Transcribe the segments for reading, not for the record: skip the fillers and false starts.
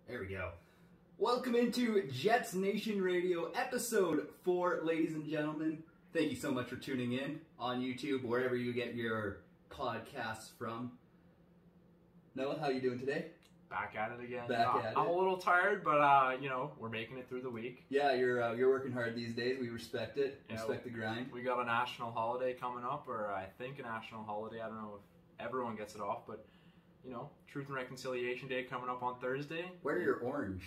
There we go. Welcome into Jets Nation Radio, episode 4, ladies and gentlemen. Thank you so much for tuning in on YouTube, wherever you get your podcasts from. Noah, how you doing today? Back at it again. I'm a little tired, but we're making it through the week. Yeah, you're working hard these days. We respect it. Yeah, respect the grind. We got a national holiday coming up, or I think a national holiday. I don't know if everyone gets it off, but Truth and Reconciliation Day coming up on Thursday. Wear your orange.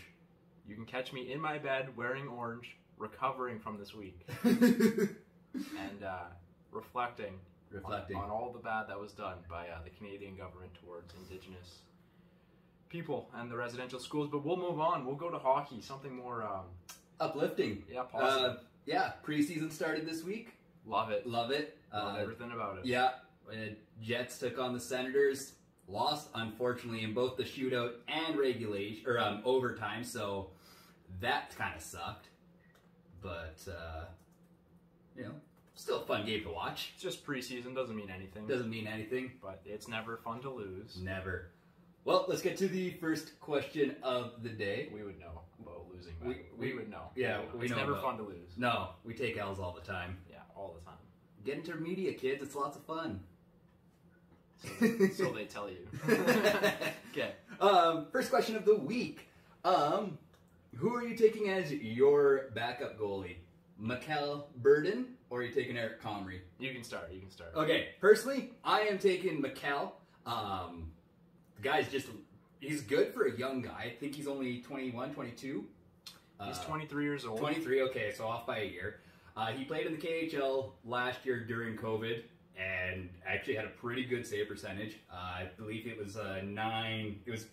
You can catch me in my bed wearing orange, recovering from this week, and reflecting on all the bad that was done by the Canadian government towards Indigenous people and the residential schools. But we'll move on. We'll go to hockey, something more uplifting. Yeah, positive. Preseason started this week. Love it. Love it. Love everything about it. Yeah, Jets took on the Senators. Lost, unfortunately, in both the shootout and regulation or overtime. So that kind of sucked. But still a fun game to watch. It's just preseason, doesn't mean anything. Doesn't mean anything. But it's never fun to lose. Never. Well, let's get to the first question of the day. We would know about losing. We would know. Yeah, it's never fun to lose. No, we take L's all the time. Yeah, all the time. Get into media, kids. It's lots of fun. So they tell you. Okay. First question of the week. Who are you taking as your backup goalie? Mikkel Burden, or are you taking Eric Comrie? You can start. Okay. Personally, I am taking Mikkel. The guy's he's good for a young guy. I think he's only 21, 22. He's 23 years old. 23, okay, so off by a year. He played in the KHL last year during COVID and actually had a pretty good save percentage. I believe it was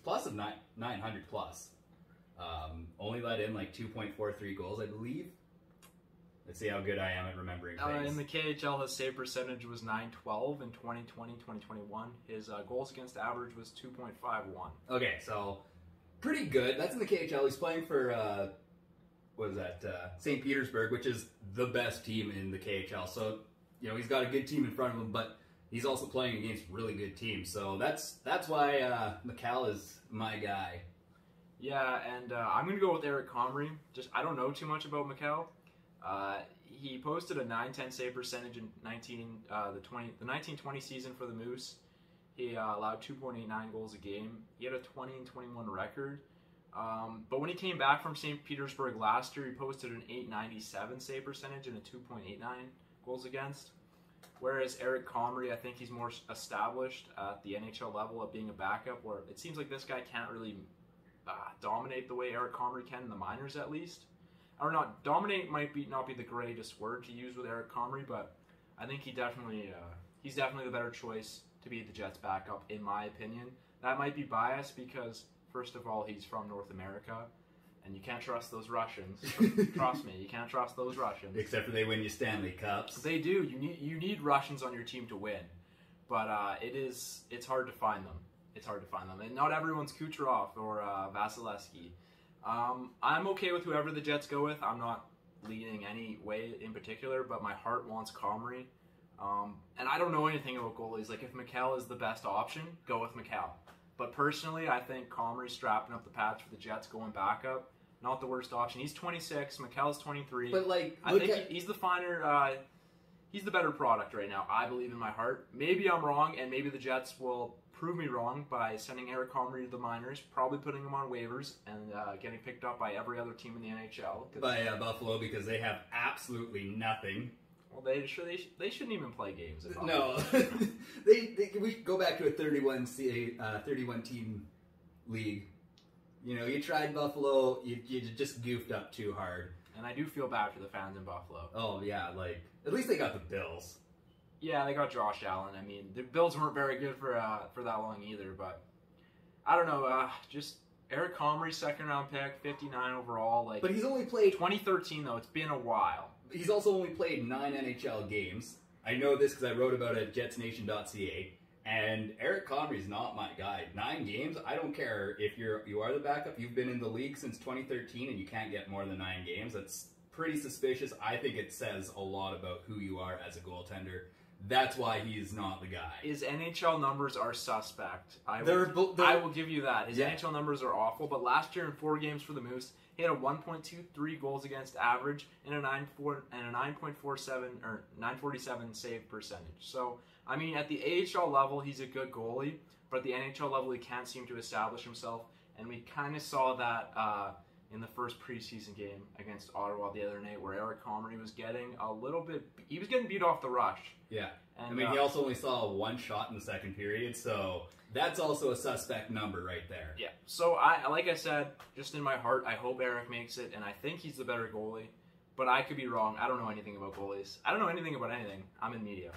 plus of 900 plus. Only let in like 2.43 goals, I believe. Let's see how good I am at remembering things. In the KHL, his save percentage was .912 in 2020, 2021. His goals against average was 2.51. Okay, so pretty good. That's in the KHL. He's playing for, St. Petersburg, which is the best team in the KHL. So, he's got a good team in front of him, but he's also playing against really good teams. So that's why Mikkel is my guy. Yeah, and I'm going to go with Eric Comrie. I don't know too much about Mikkel. He posted a .910 save percentage in the 1920 season for the Moose. He allowed 2.89 goals a game. He had a 20-21 record. But when he came back from St. Petersburg last year, he posted an .897 save percentage and a 2.89 goals against. Whereas Eric Comrie, I think he's more established at the NHL level of being a backup, where it seems like this guy can't really dominate the way Eric Comrie can in the minors, at least. Or not, dominate might not be the greatest word to use with Eric Comrie, but I think he's definitely the better choice to be the Jets' backup, in my opinion. That might be biased because, first of all, he's from North America, and you can't trust those Russians. Trust me, you can't trust those Russians. Except for they win you Stanley Cups. They do. You need Russians on your team to win, but it's hard to find them. It's hard to find them, and not everyone's Kucherov or Vasilevsky. I'm okay with whoever the Jets go with. I'm not leaning any way in particular, but my heart wants Comrie. And I don't know anything about goalies. Like, if Mikkel is the best option, go with Mikkel. But personally, I think Comrie strapping up the pads for the Jets, going backup, not the worst option. He's 26. Mikkel's 23. But I think he's the finer. He's the better product right now. I believe in my heart. Maybe I'm wrong, and maybe the Jets will prove me wrong by sending Eric Comrie to the minors, probably putting him on waivers, and getting picked up by every other team in the NHL. By Buffalo, because they have absolutely nothing. Well, they shouldn't even play games. No, we go back to a 31 team league. You tried Buffalo, you just goofed up too hard. And I do feel bad for the fans in Buffalo. Oh yeah, at least they got the Bills. Yeah, they got Josh Allen. I mean, the Bills weren't very good for that long either, but I don't know. Just Eric Comrie, second-round pick, 59 overall. But he's only played 2013 though. It's been a while. He's also only played 9 NHL games. I know this because I wrote about it at jetsnation.ca. And Eric Comrie's not my guy. 9 games, I don't care if you are the backup. You've been in the league since 2013 and you can't get more than 9 games. That's pretty suspicious. I think it says a lot about who you are as a goaltender. That's why he's not the guy. His NHL numbers are suspect. I will give you that. His NHL numbers are awful, but last year in 4 games for the Moose, he had a 1.23 goals against average and a 9.47 or 947 save percentage. So, I mean, at the AHL level, he's a good goalie, but at the NHL level, he can't seem to establish himself, and we kind of saw that in the first preseason game against Ottawa the other night, where Eric Comrie was getting a little bit. He was getting beat off the rush. Yeah, and, I mean, he also only saw 1 shot in the second period, so that's also a suspect number right there. Yeah. So like I said, just in my heart, I hope Eric makes it, and I think he's the better goalie. But I could be wrong. I don't know anything about goalies. I don't know anything about anything. I'm in media.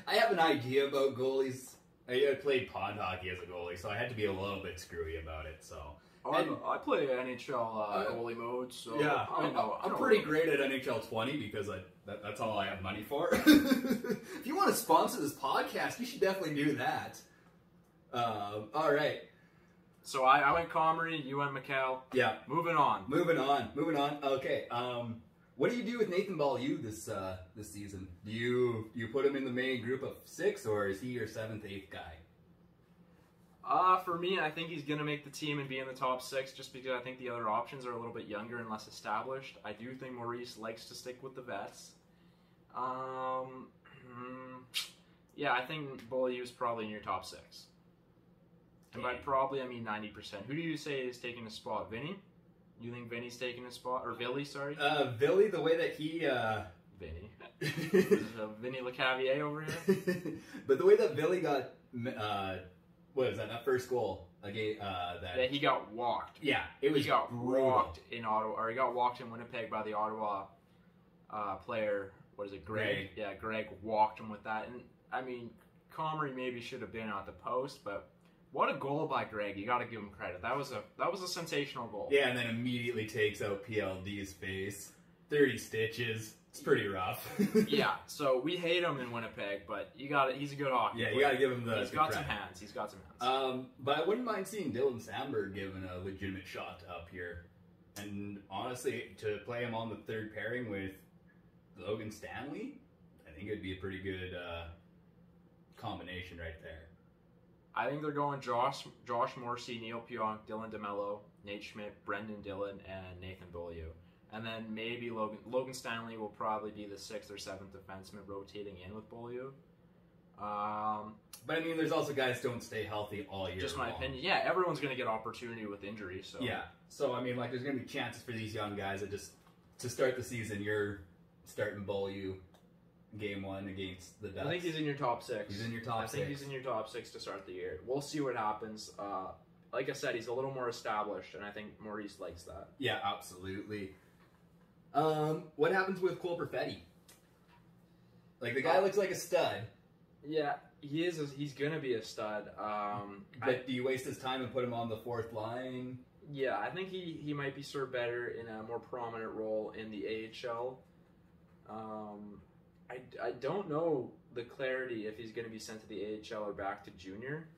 I have an idea about goalies. I played pond hockey as a goalie, so I had to be a little bit screwy about it. So. I play NHL goalie mode, so yeah, I'm pretty great at NHL 20 because that's all I have money for. If you want to sponsor this podcast, you should definitely do that. All right. So I went Comrie, you went McHale. Yeah. Moving on. Okay. What do you do with Nathan Beaulieu this season? Do you put him in the main group of 6, or is he your 7th, 8th guy? For me, I think he's going to make the team and be in the top 6 just because I think the other options are a little bit younger and less established. I do think Maurice likes to stick with the vets. Yeah, I think Beaulieu is probably in your top 6. And by probably, I mean 90%. Who do you say is taking a spot? Vinny? You think Vinny's taking a spot? Or Billy, sorry? Billy, the way that he... Vinny. Vinny LeCavier over here? But the way that Billy got... what was that first goal? Yeah, he got walked. Yeah, it was. He got walked in Ottawa, or he got walked in Winnipeg by the Ottawa player. What is it, Greg? Yeah, Greg walked him with that. And I mean, Comrie maybe should have been at the post, but what a goal by Greg! You got to give him credit. That was a sensational goal. Yeah, and then immediately takes out PLD's face. 30 stitches. It's pretty rough. Yeah, so we hate him in Winnipeg, but he's a good hockey player. You got to give him the He's got some hands. But I wouldn't mind seeing Dylan Sandberg given a legitimate shot up here. And honestly, to play him on the 3rd pairing with Logan Stanley, I think it'd be a pretty good combination right there. I think they're going Josh Morrissey, Neil Pionk, Dylan DeMello, Nate Schmidt, Brendan Dillon, and Nathan Beaulieu. And then maybe Logan Stanley will probably be the 6th or 7th defenseman rotating in with Beaulieu. But I mean, there's also guys who don't stay healthy all year. Just my opinion. Yeah, everyone's going to get opportunity with injury. So yeah. So I mean, like, there's going to be chances for these young guys that just to start the season. You're starting Beaulieu game 1 against the Ducks. I think he's in your top 6. He's in your top 6. I think he's in your top 6 to start the year. We'll see what happens. Like I said, he's a little more established, and I think Maurice likes that. Yeah, absolutely. What happens with Cole Perfetti? Like, the guy looks like a stud. Yeah, he is. He's gonna be a stud. But do you waste his time and put him on the 4th line? Yeah, I think he might be served better in a more prominent role in the AHL. I don't know the clarity if he's going to be sent to the AHL or back to junior,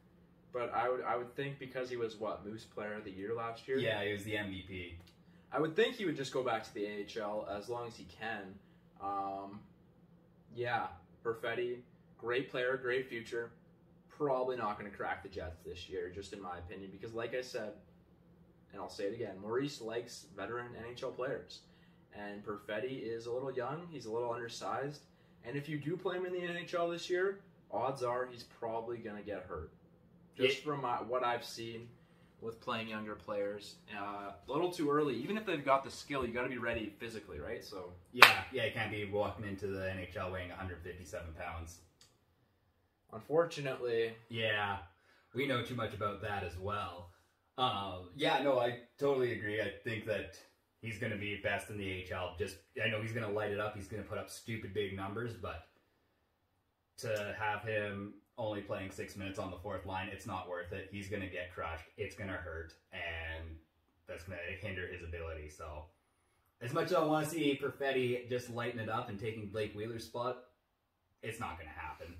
but I would think because he was Moose Player of the Year last year. Yeah, he was the MVP. I would think he would just go back to the AHL as long as he can. Yeah, Perfetti, great player, great future. Probably not going to crack the Jets this year, just in my opinion, because like I said, and I'll say it again, Maurice likes veteran NHL players. And Perfetti is a little young, he's a little undersized, and if you do play him in the NHL this year, odds are he's probably going to get hurt. Just from what I've seen with playing younger players. A little too early. Even if they've got the skill, you got to be ready physically, right? So yeah, you can't be walking into the NHL weighing 157 pounds. Unfortunately. Yeah, we know too much about that as well. Yeah, no, I totally agree. I think that he's going to be best in the AHL. I know he's going to light it up. He's going to put up stupid big numbers, but to have him only playing 6 minutes on the 4th line, it's not worth it. He's going to get crushed. It's going to hurt, and that's going to hinder his ability. So, as much as I want to see Perfetti just lighten it up and taking Blake Wheeler's spot, it's not going to happen.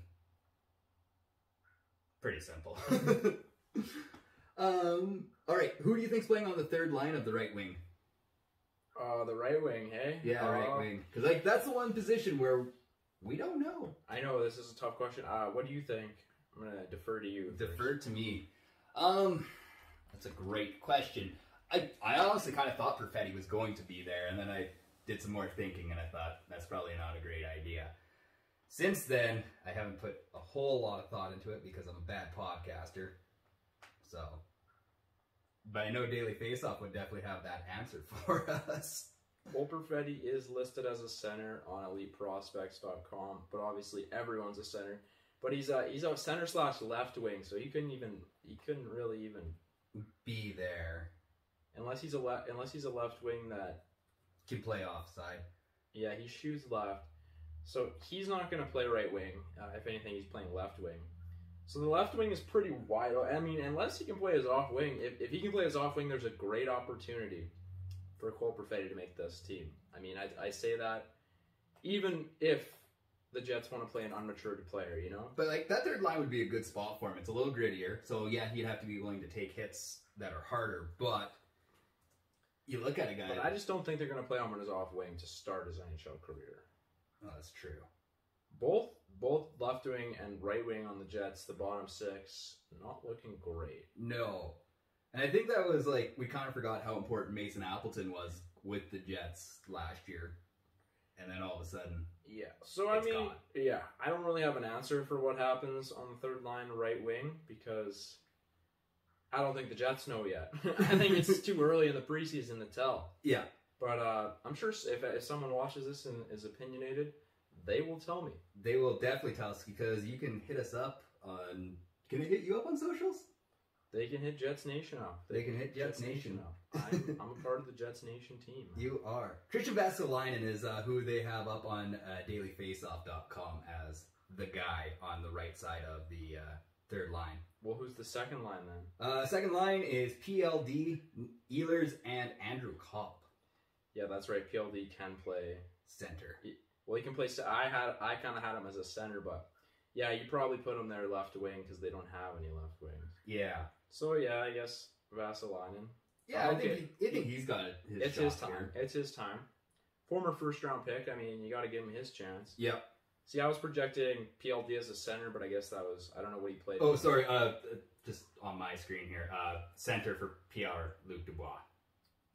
Pretty simple. All right, who do you think's playing on the 3rd line of the right wing? The right wing, hey? Yeah, right wing. Because that's the one position where We don't know. I know this is a tough question. What do you think? I'm going to defer to you. Defer to me. That's a great question. I honestly kind of thought Perfetti was going to be there, and then I did some more thinking, and I thought that's probably not a great idea. Since then, I haven't put a whole lot of thought into it because I'm a bad podcaster. So, but I know Daily Faceoff would definitely have that answer for us. Cole Perfetti is listed as a center on EliteProspects.com, but obviously everyone's a center. But he's a center / left wing, so he couldn't really even be there unless he's a left wing that can play offside. Yeah, he shoots left, so he's not going to play right wing. If anything, he's playing left wing. So the left wing is pretty wide. I mean, unless he can play his off wing, if he can play his off wing, there's a great opportunity for Cole Perfetti to make this team. I mean, I say that even if the Jets want to play an unmatured player, you know? But, like, that third line would be a good spot for him. It's a little grittier. So, yeah, he'd have to be willing to take hits that are harder. But you look at a guy... But I just don't think they're going to play him on his off wing to start his NHL career. Oh, that's true. Both left wing and right wing on the Jets, the bottom six, not looking great. No. And I think that was, like, we kind of forgot how important Mason Appleton was with the Jets last year. And then all of a sudden... Yeah, so I mean, yeah, I don't really have an answer for what happens on the third line right wing because I don't think the Jets know yet. I think it's too early in the preseason to tell. Yeah. But I'm sure if someone watches this and is opinionated, they will tell me. They will definitely tell us because you can hit us up on... Can they hit you up on socials? They can hit Jets Nation up. They can hit Jets Nation up. I'm a part of the Jets Nation team. You are. Christian Vassalainen is who they have up on dailyfaceoff.com as the guy on the right side of the third line. Well, who's the second line then? Second line is PLD, Ehlers, and Andrew Kopp. Yeah, that's right. PLD can play center. Well, he can play. I kind of had him as a center, but yeah, you probably put him there left wing because they don't have any left wings. Yeah. So yeah, I guess Vassalainen. Yeah, I think he's got it. It's his time. Here. It's his time. Former first-round pick. I mean, you got to give him his chance. Yep. See, I was projecting PLD as a center, but I guess that was I don't know what he played. Oh, sorry. Just on my screen here, center for Pierre-Luc Dubois.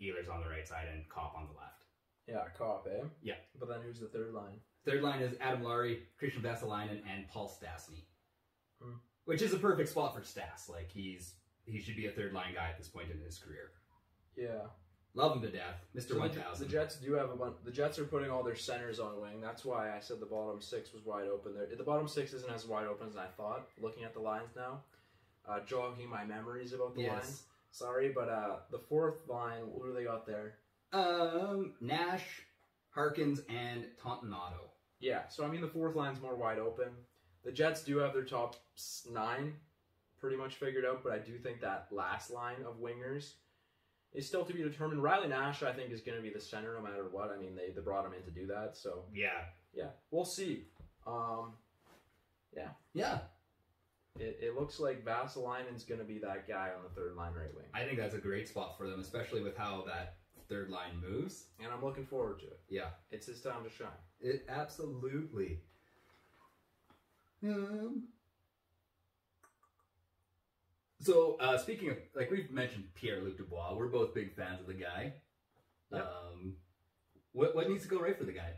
Ehlers on the right side and Kopp on the left. Yeah, Kopp, eh? Yeah. But then who's the third line? Third line is Adam Laurie, Christian Vassalainen, and Paul Stastny. Which is a perfect spot for Stas. Like, he should be a third line guy at this point in his career. Yeah. Love him to death. Mr. 1000. The Jets do have a bunch. The Jets are putting all their centers on wing. That's why I said the bottom six was wide open there. The bottom six isn't as wide open as I thought, looking at the lines now. Jogging my memories about the lines. Sorry, but the fourth line, what do they got there? Nash, Harkins, and Tontonato. Yeah, so I mean the fourth line's more wide open. The Jets do have their top 9 pretty much figured out, but I do think that last line of wingers is still to be determined. Riley Nash, I think, is going to be the center no matter what. I mean, they brought him in to do that, so... Yeah, we'll see. Yeah. It looks like Vassalainen's going to be that guy on the third line right wing. I think that's a great spot for them, especially with how that third line moves. And I'm looking forward to it. Yeah. It's his time to shine. It absolutely. So, speaking of, like we've mentioned Pierre-Luc Dubois, we're both big fans of the guy. Yep. What needs to go right for the guy?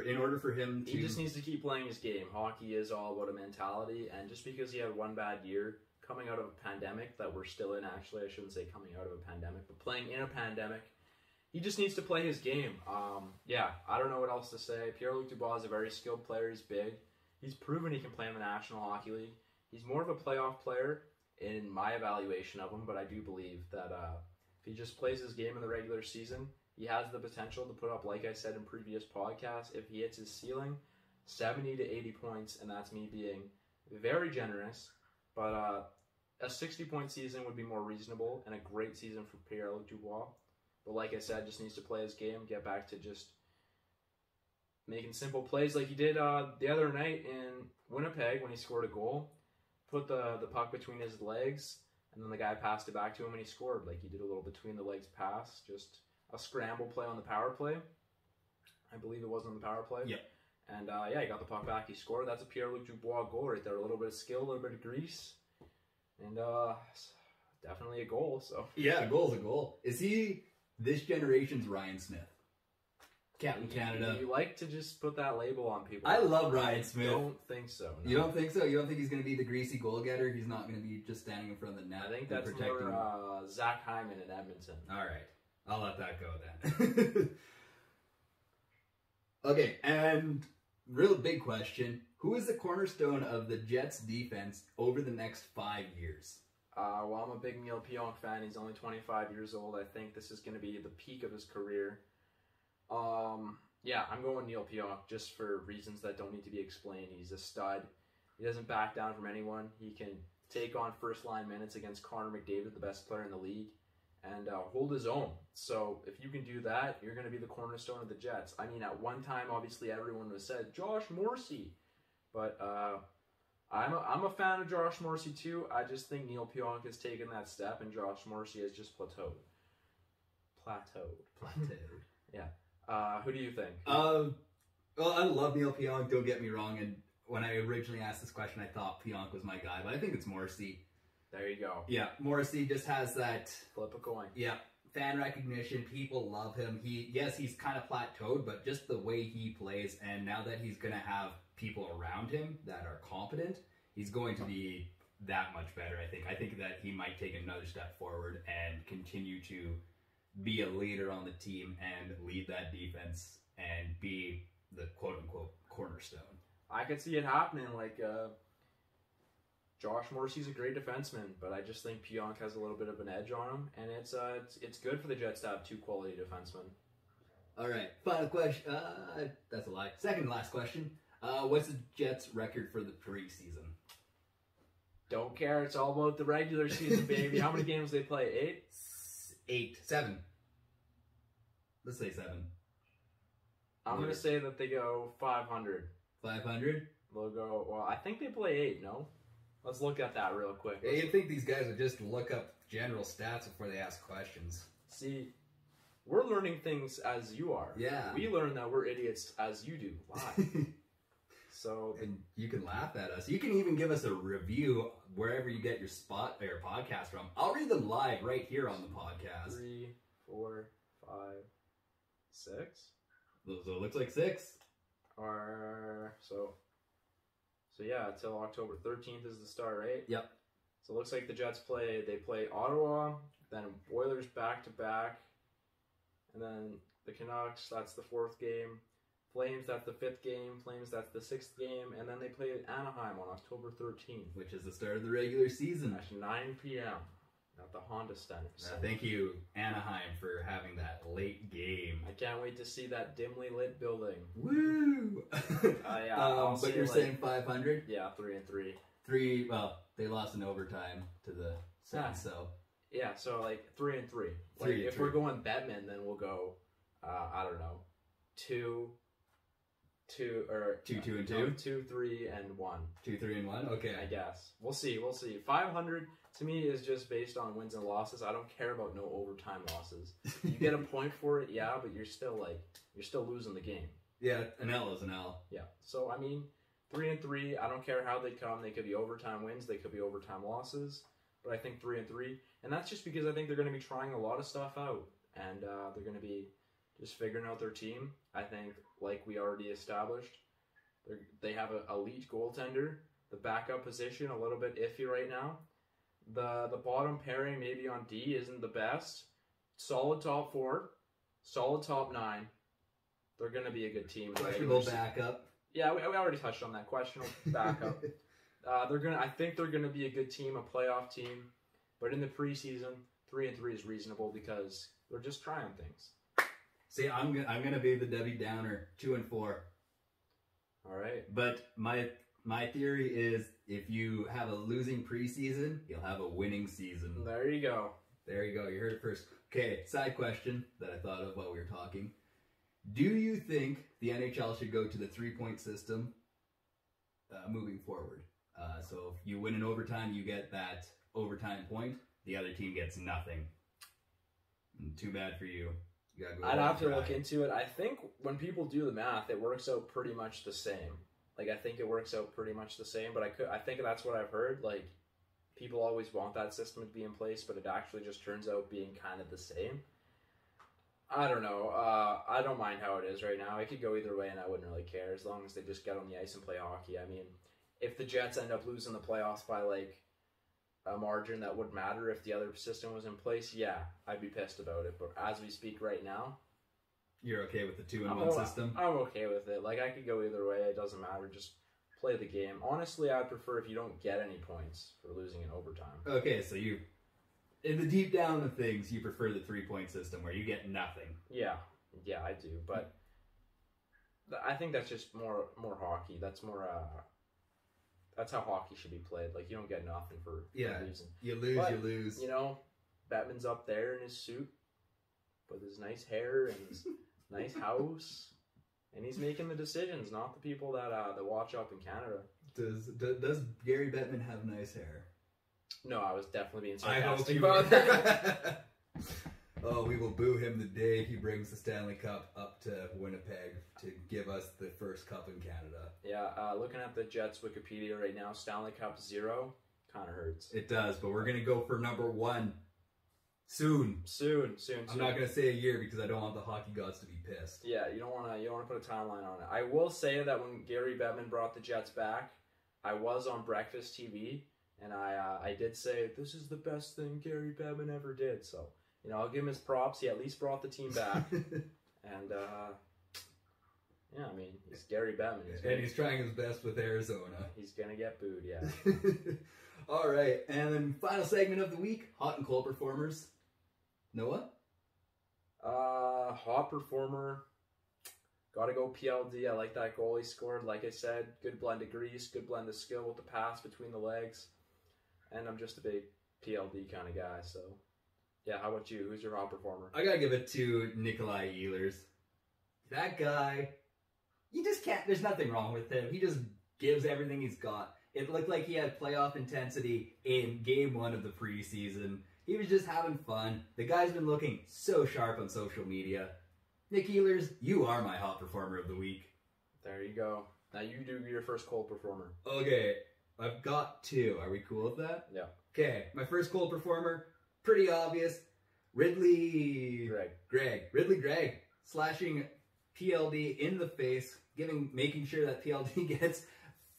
In order for him to... He just needs to keep playing his game. Hockey is all about a mentality, and just because he had one bad year coming out of a pandemic that we're still in, actually, I shouldn't say coming out of a pandemic, but playing in a pandemic, he just needs to play his game. I don't know what else to say. Pierre-Luc Dubois is a very skilled player. He's big. He's proven he can play in the National Hockey League. He's more of a playoff player in my evaluation of him, but I do believe that if he just plays his game in the regular season, he has the potential to put up, like I said in previous podcasts, if he hits his ceiling, 70 to 80 points, and that's me being very generous, but a 60-point season would be more reasonable, and a great season for Pierre-Luc Dubois. But like I said, just needs to play his game, get back to just making simple plays like he did the other night in Winnipeg when he scored a goal. Put the puck between his legs, and then the guy passed it back to him and he scored. Like, he did a little between the legs pass, just a scramble play on the power play. I believe it was on the power play. Yep. And yeah, he got the puck back. He scored. That's a Pierre-Luc Dubois goal right there. A little bit of skill, a little bit of grease, and definitely a goal. So yeah, a goal's a goal. Is he this generation's Ryan Smith? Captain Canada. You like to just put that label on people. I love Ryan Smith. I don't think so. No. You don't think so? You don't think he's going to be the greasy goal getter? He's not going to be just standing in front of the net. I think that's more Zach Hyman in Edmonton. All right. I'll let that go then. Okay, and real big question. Who is the cornerstone of the Jets defense over the next 5 years? Well, I'm a big Neil Pionk fan. He's only 25 years old. I think this is going to be the peak of his career. Yeah, I'm going Neil Pionk just for reasons that don't need to be explained. He's a stud. He doesn't back down from anyone. He can take on first-line minutes against Connor McDavid, the best player in the league, and hold his own. So if you can do that, you're going to be the cornerstone of the Jets. I mean, at one time, obviously, everyone was said, Josh Morrissey. But I'm a fan of Josh Morrissey, too. I just think Neil Pionk has taken that step, and Josh Morrissey has just plateaued. Yeah. Who do you think? Well, I love Neil Pionk, don't get me wrong. And when I originally asked this question, I thought Pionk was my guy. But I think it's Morrissey. There you go. Yeah, Morrissey just has that... Flip a coin. Yeah, fan recognition. People love him. Yes, he's kind of plateaued, but just the way he plays, and now that he's going to have people around him that are competent, he's going to be that much better, I think. I think that he might take another step forward and continue to be a leader on the team and lead that defense and be the quote-unquote cornerstone. I could see it happening. Like, Josh Morrissey's a great defenseman, but I just think Pionk has a little bit of an edge on him, and it's good for the Jets to have two quality defensemen. All right, final question. That's a lie. Second to last question. What's the Jets' record for the preseason? Don't care. It's all about the regular season, baby. How many games they play? 8? 7. Let's say 7. I'm going to say that they go 500. 500? They'll go, well, I think they play 8, no? Let's look at that real quick. Yeah, you'd think these guys would just look up general stats before they ask questions. See, we're learning things as you are. Yeah. We learn that we're idiots as you do live. So, and you can laugh at us. You can even give us a review wherever you get your spot or your podcast from. I'll read them live right here on the podcast. 3, 4, 5, 6. So it looks like 6. Or so yeah, until October 13th is the start, right? Yep. So it looks like the Jets play Ottawa, then Oilers back-to-back, and then the Canucks, that's the 4th game. Flames, that's the 5th game. Flames, that's the 6th game. And then they play Anaheim on October 13th. Which is the start of the regular season. At 9 p.m. at the Honda Center. So thank you, Anaheim, for having that late game. I can't wait to see that dimly lit building. Woo! Yeah, but you're saying 500? Yeah, 3-3. 3, well, they lost in overtime to the Sens, so... Yeah, so like 3-3. Like, 3-3. If we're going Bettman, then we'll go, I don't know, 2, 2, 3, and 1. 2, 3, and 1? Okay. I guess. We'll see. 500 to me is just based on wins and losses. I don't care about no overtime losses. You get a point for it, yeah, but you're still losing the game. Yeah, an L is an L. Yeah. So I mean, 3-3. I don't care how they come. They could be overtime wins. They could be overtime losses. But I think 3-3, and that's just because I think they're going to be trying a lot of stuff out, and they're going to be just figuring out their team. I think, like we already established, they have an elite goaltender. The backup position, a little bit iffy right now. The bottom pairing, maybe on D, isn't the best. Solid top 4, solid top 9. They're going to be a good team. Questionable backup. Yeah, we already touched on that. Questionable backup. I think they're gonna be a good team, a playoff team, but in the preseason, 3-3 is reasonable because they're just trying things. See, I'm gonna be the Debbie Downer, 2-4. All right. But my theory is, if you have a losing preseason, you'll have a winning season. There you go. There you go. You heard it first. Okay, side question that I thought of while we were talking: do you think the NHL should go to the 3-point system moving forward? So if you win in overtime, you get that overtime point. The other team gets nothing. Too bad for you. I'd have to look into it. I think when people do the math, it works out pretty much the same. Like, I think it works out pretty much the same, but I think that's what I've heard. Like, people always want that system to be in place, but it actually just turns out being kind of the same. I don't know. I don't mind how it is right now. It could go either way, and I wouldn't really care as long as they just get on the ice and play hockey. I mean, if the Jets end up losing the playoffs by, like, a margin that would matter if the other system was in place, yeah, I'd be pissed about it. But as we speak right now, you're okay with the 2-in-1 system? I'm okay with it. Like, I could go either way. It doesn't matter. Just play the game. Honestly, I'd prefer if you don't get any points for losing in overtime. Okay, so you, in the deep down of things, you prefer the 3-point system where you get nothing. Yeah, I do. But I think that's just more hockey. That's more that's how hockey should be played. Like, you don't get nothing for losing. You lose, but, you lose. You know, Bettman's up there in his suit with his nice hair and his nice house, and he's making the decisions, not the people that watch up in Canada. Does Gary Bettman have nice hair? No, I was definitely being I hope sarcastic you about that. Oh, we will boo him the day he brings the Stanley Cup up to Winnipeg to give us the first cup in Canada. Yeah, looking at the Jets Wikipedia right now, Stanley Cup 0 kind of hurts. It does, but we're going to go for number 1 soon. Soon. I'm not going to say a year because I don't want the hockey gods to be pissed. Yeah, you don't want to put a timeline on it. I will say that when Gary Bettman brought the Jets back, I was on Breakfast TV, and I did say, this is the best thing Gary Bettman ever did, so... You know, I'll give him his props. He at least brought the team back. And, yeah, I mean, he's Gary Bettman. He's trying his best with Arizona. He's going to get booed, yeah. All right, and then final segment of the week, hot and cold performers. Noah? Hot performer. Got to go PLD. I like that goal he scored. Like I said, good blend of grease, good blend of skill with the pass between the legs. And I'm just a big PLD kind of guy, so... Yeah, how about you? Who's your hot performer? I gotta give it to Nikolai Ehlers. That guy, you just can't, there's nothing wrong with him. He just gives everything he's got. It looked like he had playoff intensity in game 1 of the preseason. He was just having fun. The guy's been looking so sharp on social media. Nick Ehlers, you are my hot performer of the week. There you go. Now you do your first cold performer. Okay, I've got 2. Are we cool with that? Yeah. Okay, my first cold performer, pretty obvious. Ridley Gregg slashing PLD in the face, making sure that PLD gets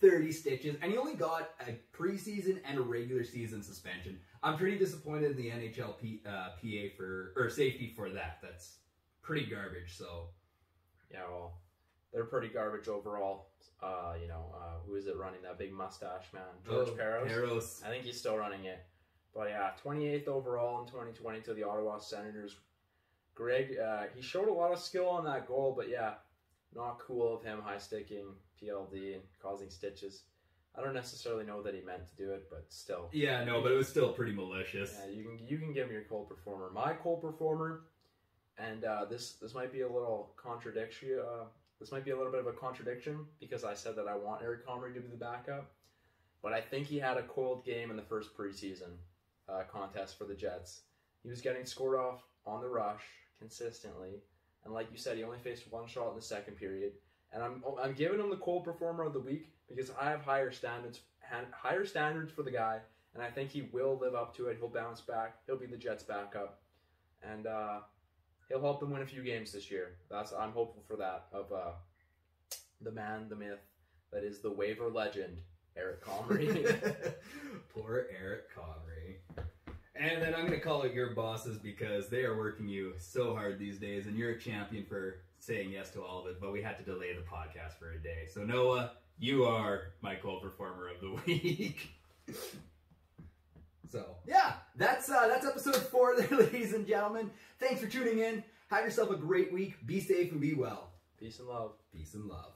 30 stitches, and he only got a preseason and a regular season suspension. I'm pretty disappointed in the NHL safety for that. That's pretty garbage. So, yeah, well, they're pretty garbage overall. Who is it running that big mustache man? George Parros. I think he's still running it. But yeah, 28th overall in 2020 to the Ottawa Senators. Greg, he showed a lot of skill on that goal, but yeah, not cool of him high-sticking PLD and causing stitches. I don't necessarily know that he meant to do it, but still. Yeah, no, but it was still pretty malicious. Yeah, you can give me your cold performer. My cold performer, and this might be a little contradiction. This might be a little bit of a contradiction because I said that I want Eric Comrie to be the backup, but I think he had a cold game in the first preseason contest for the Jets. He was getting scored off on the rush consistently, and like you said, he only faced 1 shot in the second period. And I'm giving him the cold performer of the week because I have higher standards for the guy, and I think he will live up to it. He'll bounce back. He'll be the Jets' backup, and he'll help them win a few games this year. I'm hopeful for that of the man, the myth that is the waiver legend, Eric Comrie. Poor Eric Comrie. And then I'm going to call it your bosses because they are working you so hard these days, and you're a champion for saying yes to all of it, but we had to delay the podcast for a day. So Noah, you are my cold performer of the week. So, yeah, that's episode 4 there, ladies and gentlemen. Thanks for tuning in. Have yourself a great week. Be safe and be well. Peace and love. Peace and love.